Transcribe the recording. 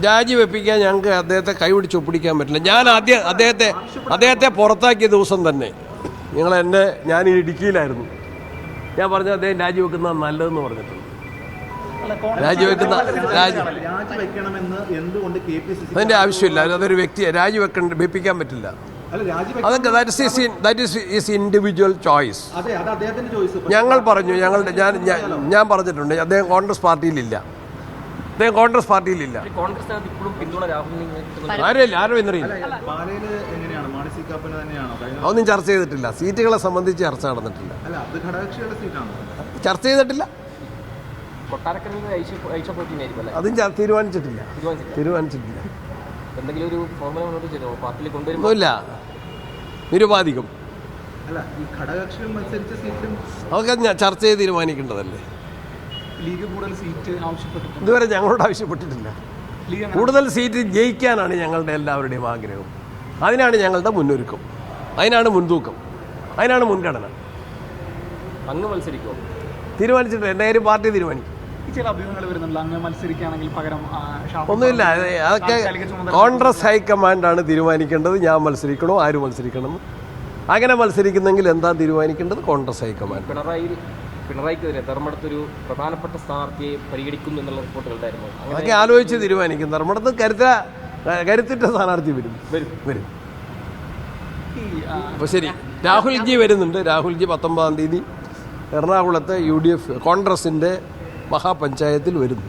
രാജിവെപ്പിക്കാൻ ഞങ്ങൾക്ക് അദ്ദേഹത്തെ കൈപിടിച്ച് ഒപ്പിടിക്കാൻ പറ്റില്ല. ഞാൻ ആദ്യം അദ്ദേഹത്തെ പുറത്താക്കിയ ദിവസം തന്നെ ഞാൻ ഇടുക്കിയിലായിരുന്നു. ഞാൻ പറഞ്ഞു അദ്ദേഹം രാജിവെക്കുന്നത് നല്ലതെന്ന് പറഞ്ഞിട്ടുണ്ട്. അതിൻ്റെ ആവശ്യമില്ല. അതൊരു വ്യക്തിയെ വെപ്പിക്കാൻ പറ്റില്ല. അതൊക്കെ ദാറ്റ് ഈസ് ഇൻഡിവിജ്വൽ ചോയ്സ്. ഞങ്ങൾ പറഞ്ഞു, ഞാൻ പറഞ്ഞിട്ടുണ്ട് അദ്ദേഹം കോൺഗ്രസ് പാർട്ടിയിലില്ല. അതൊന്നും ചർച്ച ചെയ്തിട്ടില്ല. സീറ്റുകളെ സംബന്ധിച്ച് ചർച്ച നടന്നിട്ടില്ല. ചർച്ച ചെയ്തിട്ടില്ല. അതും തീരുമാനിച്ചിട്ടില്ല. ഒന്നുമില്ല. നിരുപാധികം. അതൊക്കെ ചർച്ച ചെയ്ത് തീരുമാനിക്കേണ്ടതല്ലേ. ഇതുവരെ ഞങ്ങളോട് ആവശ്യപ്പെട്ടിട്ടില്ല. കൂടുതൽ സീറ്റ് ജയിക്കാനാണ് ഞങ്ങളുടെ എല്ലാവരുടെയും ആഗ്രഹം. അതിനാണ് ഞങ്ങളുടെ മുന്നൊരുക്കം, അതിനാണ് മുൻതൂക്കം, അതിനാണ് മുൻഗണന. അങ്ങ് മത്സരിക്കുമോ? തീരുമാനിച്ചിട്ടില്ല. എൻ്റെ കാര്യം പാർട്ടി തീരുമാനിക്കും. ചില അഭിമുഖങ്ങൾ വരുന്നുണ്ട് അങ്ങ് മത്സരിക്കുകയാണെങ്കിൽ പകരം ഒന്നുമില്ല. അതൊക്കെ കോൺഗ്രസ് ഹൈക്കമാൻഡാണ് തീരുമാനിക്കേണ്ടത്. ഞാൻ മത്സരിക്കണോ ആര് മത്സരിക്കണം. അങ്ങനെ മത്സരിക്കുന്നെങ്കിൽ എന്താ തീരുമാനിക്കേണ്ടത്? കോൺഗ്രസ് ഹൈക്കമാൻഡ്. പിണറായിക്കെതിരെ ധർമ്മടത്തൊരു പ്രധാനപ്പെട്ട സ്ഥാനാർത്ഥിയെ പരിഗണിക്കുന്നു എന്നുള്ള റിപ്പോർട്ടുകളുണ്ടായിരുന്നു. അതൊക്കെ ആലോചിച്ച് തീരുമാനിക്കും. ധർമ്മടത്ത് കരുത്തിട്ട സ്ഥാനാർത്ഥി വരും. അപ്പോൾ ശരി, രാഹുൽജി വരുന്നുണ്ട്. രാഹുൽജി 19-ാം തീയതി എറണാകുളത്തെ UDF കോൺഗ്രസിൻ്റെ മഹാപഞ്ചായത്തിൽ വരുന്നു.